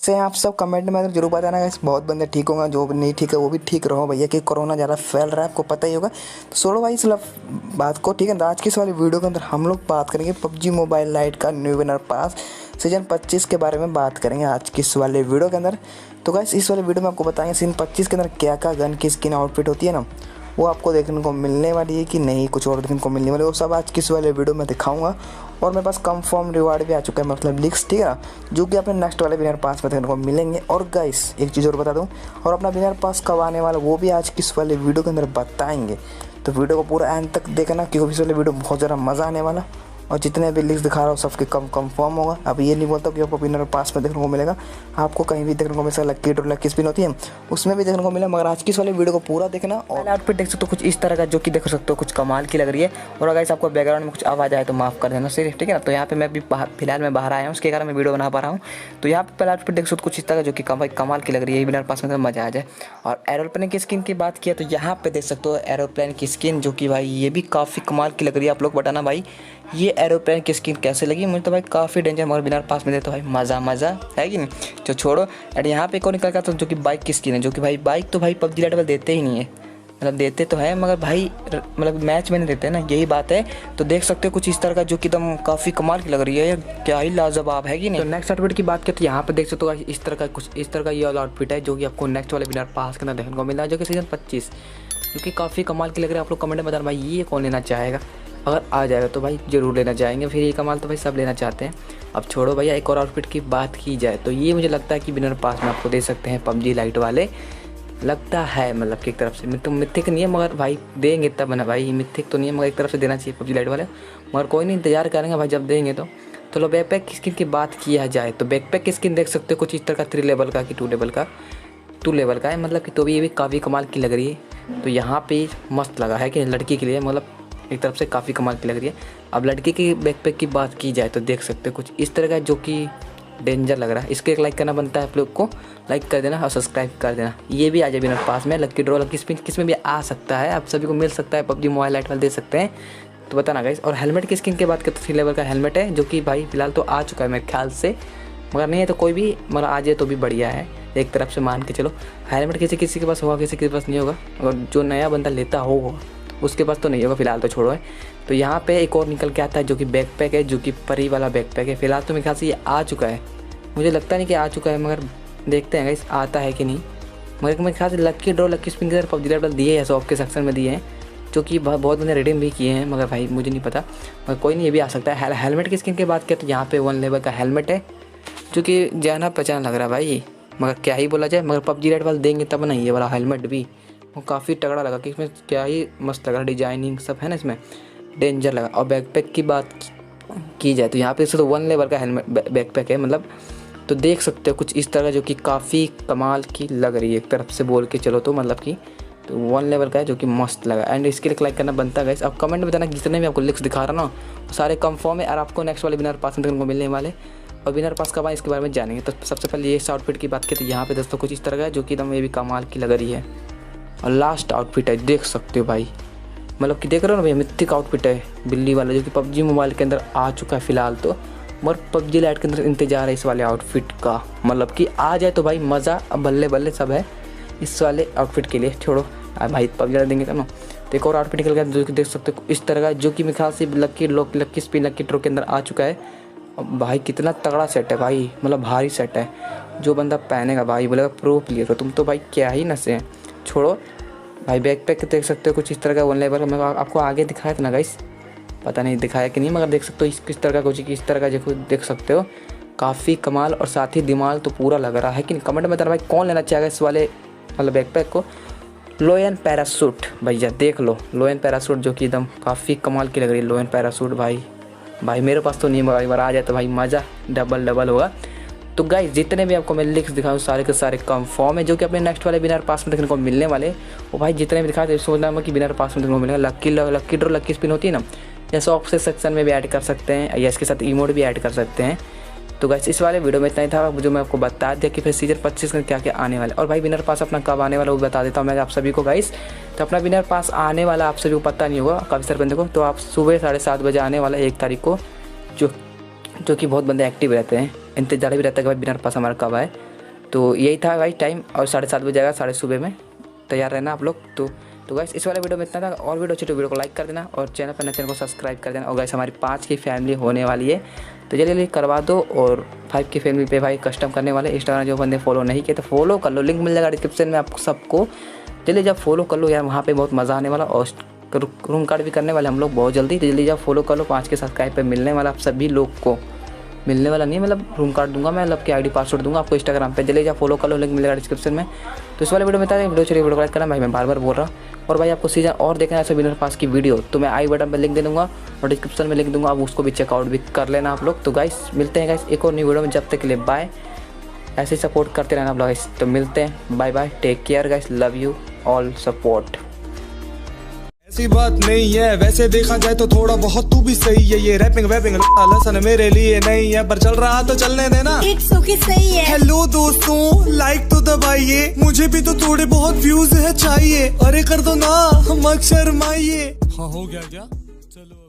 कैसे हैं आप सब कमेंट में जरूर बताना गाइस। बहुत बंदे ठीक होंगे, जो नहीं ठीक है वो भी ठीक रहो भैया, कि कोरोना ज़्यादा फैल रहा है, आपको पता ही होगा। तो छोड़ो भाई इस बात को, ठीक है। आज की इस वाली वीडियो के अंदर हम लोग बात करेंगे पबजी मोबाइल लाइट का न्यू विनर पास सीजन 25 के बारे में बात करेंगे आज की इस वाले वीडियो के अंदर। तो गाइस इस वाले वीडियो में आपको बताएंगे सीजन 25 के अंदर क्या क्या गन की स्किन आउटफिट होती है ना, वो आपको देखने को मिलने वाली है कि नहीं कुछ और देखने को मिलने वाली है, वो सब आज किस वाले वीडियो में दिखाऊंगा। और मेरे पास कंफर्म रिवार्ड भी आ चुका है, मतलब लिंक्स, ठीक है, जो कि अपने नेक्स्ट वाले विनर पास में देखने को मिलेंगे। और गाइस एक चीज़ और बता दूं, और अपना विनर पास कब आने वाला वो भी आज किस वाले वीडियो के अंदर बताएंगे। तो वीडियो को पूरा एंड तक देखना, क्योंकि इस वाले वीडियो बहुत ज़्यादा मज़ा आने वाला। और जितने भी लिंक्स दिखा रहा हूँ सबके कंफर्म होगा। अब ये नहीं बोलता कि आपको विनर पास में देखने को मिलेगा, आपको कहीं भी देखने को मिल सकता है। लक्की ड्रॉ लक्की स्पिन होती है उसमें भी देखने को मिला, मगर आज की इस वाले वीडियो को पूरा देखना। और आउटफिट देख सकते हो कुछ इस तरह का, जो कि देख सकते हो कुछ कमाल की लग रही है। और अगर आपको बैकग्राउंड में कुछ आवाज़ आए तो माफ़ कर देना सिर्फ, ठीक है ना। तो यहाँ पे मैं भी फिलहाल मैं बाहर आया हूँ, उसके कारण मैं वीडियो बना पा रहा हूँ। तो यहाँ पे पहले आउटफिट देख सकते हो कुछ इस तरह का, जो कि कमाल की लग रही है। विनर पास में मज़ा आ जाए। और एरोप्लेन की स्किन की बात किया तो यहाँ पे देख सकते हो एरोप्लेन की स्किन, जो कि भाई ये भी काफ़ी कमाल की लग रही है। आप लोग बताना भाई ये एरोप्लेन की स्किन कैसे लगी। मुझे तो भाई काफ़ी डेंजर, मगर विनर पास में दे तो भाई मज़ा है कि नहीं। तो छोड़ो। और यहाँ पे कौन निकल का, तो जो कि बाइक की स्किन है, जो कि भाई बाइक तो भाई पबजी लाइट वाले देते ही नहीं है, मतलब देते तो है मगर भाई मतलब मैच में नहीं देते ना, यही बात है। तो देख सकते हो कुछ इस तरह का, जो कि एकदम काफ़ी कमाल की लग रही है, क्या ही लाजवाब है कि नहीं। तो नेक्स्ट आउटफिट की बात करें तो यहाँ पे देख सकते हो इस तरह का, कुछ इस तरह का ये वाला आउटफिट है, जो कि आपको नेक्स्ट वाले विनर पास के अंदर देखने को मिला है, जो कि सीजन 25, जो कि काफ़ी कमाल की लग रही है। आप लोग कमेंट में बताना भाई ये कौन लेना चाहेगा, अगर आ जाएगा तो भाई ज़रूर लेना चाहेंगे। फिर ये कमाल तो भाई सब लेना चाहते हैं। अब छोड़ो भैया, एक और आउटफिट की बात की जाए तो ये मुझे लगता है कि विनर पास में आपको दे सकते हैं पबजी लाइट वाले, लगता है मतलब कि एक तरफ से। तो मिथिक नहीं है मगर भाई देंगे तब ना भाई, मिथिक तो नहीं है मगर एक तरफ से देना चाहिए पबजी लाइट वाले। मगर कोई नहीं, इंतजार करेंगे भाई जब देंगे तो। चलो बैकपैक की स्किन की बात किया जाए तो बैकपैक की स्किन देख सकते हो कुछ इस तरह का, 3 लेवल का कि 2 लेवल का है, मतलब कि तो भी ये भी काफ़ी कमाल की लग रही है। तो यहाँ पे मस्त लगा है कि लड़की के लिए, मतलब एक तरफ से काफ़ी कमाल की लग रही है। अब लड़की की बैकपैक की बात की जाए तो देख सकते हो कुछ इस तरह का, जो कि डेंजर लग रहा है। इसके एक लाइक करना बनता है आप लोग को, लाइक कर देना और सब्सक्राइब कर देना। ये भी आ जाए विनर पास में, लक्की ड्रॉ लक्की स्पिन किस में भी आ सकता है, आप सभी को मिल सकता है। पबजी मोबाइल लाइट वाले दे सकते हैं, तो बताना गाइस। और हेलमेट की स्किन की बात करें तो 3 लेवल का हेलमेट है, जो कि भाई फिलहाल तो आ चुका है मेरे ख्याल से, मगर नहीं है तो कोई भी मगर आ जाए तो भी बढ़िया है, एक तरफ से मान के चलो। हेलमेट किसी किसी के पास होगा, किसी के पास नहीं होगा, और जो नया बंदा लेता होगा उसके पास तो नहीं होगा, फिलहाल तो छोड़ो है। तो यहाँ पे एक और निकल के आता है, जो कि बैकपैक है, जो कि परी वाला बैकपैक है। फिलहाल तो मेरे ख्याल से ये आ चुका है, मुझे लगता नहीं कि आ चुका है, मगर देखते हैं गाइस आता है कि नहीं। मगर मेरे ख्याल से लक्की ड्रॉ लक्की स्पिन के पबजी लाइट दिए हैं, शॉप के सेक्शन में दिए हैं, जो कि बहुत बंदे रिडीम भी किए हैं, मगर भाई मुझे नहीं पता, मगर कोई नहीं, ये भी आ सकता है। हेलमेट की स्किन की बात करें तो यहाँ पे 1 लेवल का हेलमेट है, जो कि जाना पहचान लग रहा है भाई, मगर क्या ही बोला जाए। मगर पबजी लाइट वाले देंगे तब ना, ये वाला हेलमेट भी वो काफ़ी तगड़ा लगा, कि इसमें क्या ही मस्त लगा, डिजाइनिंग सब है ना इसमें, डेंजर लगा। और बैकपैक की बात की जाए तो यहाँ पे तो 1 लेवल का हेलमेट बैकपैक है, मतलब तो देख सकते हो कुछ इस तरह, जो कि काफ़ी कमाल की लग रही है एक तरफ से बोल के चलो तो, मतलब कि तो 1 लेवल का है, जो कि मस्त लगा। एंड इसके लिए लाइक करना बनता है गाइस। अब कमेंट में बताना जितने भी आपको लिंक्स दिखा रहा ना सारे कंफर्म है, और आपको नेक्स्ट वाले विनर पास देखने को मिलने वाले। और विनर पास कब आए इसके बारे में जानेंगे। तो सबसे पहले ये आउटफिट की बात करें तो यहाँ पे दोस्तों कुछ इस तरह का है, जो कि एकदम ये भी कमाल की लग रही है। और लास्ट आउटफिट है, देख सकते हो भाई, मतलब कि देख रहे हो ना भाई, मिथिक आउटफिट है बिल्ली वाला, जो कि पबजी मोबाइल के अंदर आ चुका है फिलहाल तो, मगर पबजी लाइट के अंदर इंतजार है इस वाले आउटफिट का, मतलब कि आ जाए तो भाई मज़ा अब बल्ले बल्ले सब है इस वाले आउटफिट के लिए। छोड़ो भाई पबजी लाइट देंगे तो ना। तो एक और आउटफिट निकल गया, जो कि देख सकते हो इस तरह का, जो कि मेरे ख्याल से लक्की स्पिन लक्की ड्रॉ के अंदर आ चुका है। भाई कितना तगड़ा सेट है भाई, मतलब भारी सेट है, जो बंदा पहनेगा भाई बोलेगा प्रो प्लेयर हो तुम तो भाई, क्या ही नशे हैं। छोड़ो भाई बैकपैक देख सकते हो कुछ इस तरह का 1 लेवल का, मैं आपको आगे दिखाया था ना गाइस, पता नहीं दिखाया कि नहीं, मगर देख सकते हो किस तरह का, कुछ इस तरह का जो देख सकते हो, काफ़ी कमाल और साथ ही दिमाग तो पूरा लग रहा है कि नहीं। कमेंट में बताना भाई कौन लेना चाहेगा इस वाले मतलब बैकपैक को। लो एंड पैरासूट भैया देख लो, लो एंड पैरासूट, जो कि एकदम काफ़ी कमाल की लग रही है लो एंड पैरासूट भाई मेरे पास तो नहीं, मगर एक बार आ जाए तो भाई मज़ा डबल होगा। तो गाइस जितने भी आपको मैं लिंक्स दिखाऊँ सारे के सारे कंफर्म है, जो कि अपने नेक्स्ट वाले विनर पास में देखने को मिलने वाले। वो भाई जितने भी दिखाए सोचना मैं कि विनर पास में देखने को मिलेगा। लक्की ड्रॉ लक्की स्पिन होती है ना, या शॉप से सेक्शन में भी ऐड कर सकते हैं, या इसके साथ इमोट भी ऐड कर सकते हैं। तो गाइस इस वाले वीडियो में इतना ही था, जो मैं आपको बता दिया कि फिर सीजन 25 में क्या क्या आने वाला है। और भाई विनर पास अपना कब आने वाला वो बता देता हूँ मैं आप सभी को गाइस। तो अपना विनर पास आने वाला आप सभी को पता नहीं होगा काफ़ी सारे बंदे को, तो आप सुबह 7:30 बजे आने वाला 1 तारीख को, जो कि बहुत बंदे एक्टिव रहते हैं, इंतजार भी रहता है कि भाई विनर पास हमारा कब आए। तो यही था भाई टाइम, और 7:30 बजे जाएगा, 7:30 में तैयार रहना आप लोग। तो गाइस इस वाले वीडियो में इतना था, और वीडियो अच्छी तो वीडियो को लाइक कर देना, और चैनल पर नए चैनल को सब्सक्राइब कर देना। और गाइस हमारी 5 की फैमिली होने वाली है, तो जल्दी करवा दो। और 5 की फैमिली पे भाई कस्टम करने वाले, इंस्टाग्राम जो बंदे फॉलो नहीं किए तो फॉलो कर लो, लिंक मिल जाएगा डिस्क्रिप्शन में आपको सबको। जल्दी जब फॉलो कर लो यार, वहाँ पे बहुत मज़ा आने वाला, और रूम कार्ड भी करने वाले हम लोग बहुत जल्दी। तो जल्दी जब फॉलो कर लो, 5 के सब्सक्राइब पे मिलने वाला आप सभी लोग को, मिलने वाला नहीं मतलब रूम कार्ड दूंगा मैं, मतलब कि आईडी पासवर्ड दूंगा आपको इंस्टाग्राम पे। जल्दी आप फॉलो कर लो, लिंक मिलेगा डिस्क्रिप्शन में। तो इस वाले वीडियो में था, वीडियो चलिए वीडियो को लाइक करना भाई, मैं बार बार बोल रहा हूँ। और भाई आपको सीजन और देखना है ऐसे विनर पास की वीडियो, तो मैं आई बटन पर लिंक दे दूँगा और डिस्क्रिप्शन में लिंक दूंगा, आप उसको भी चेकआउट भी कर लेना आप लोग। तो गाइस मिलते हैं गाइस एक और नई वीडियो में, जब तक के लिए बाय। ऐसे ही सपोर्ट करते रहना आप लोग गाइस, तो मिलते हैं, bye bye, take care guys, love you all, support. ऐसी बात नहीं है, वैसे देखा जाए तो थोड़ा बहुत तू भी सही है। ये रैपिंग वैपिंग लसन मेरे लिए नहीं है, पर चल रहा तो चलने देना, इट्स ओके सही है। हेलो दोस्तों, लाइक तो दबाइए, मुझे भी तो थोड़े बहुत व्यूज है चाहिए। अरे कर दो ना, मत शर्माइए। हाँ हो गया क्या, चलो।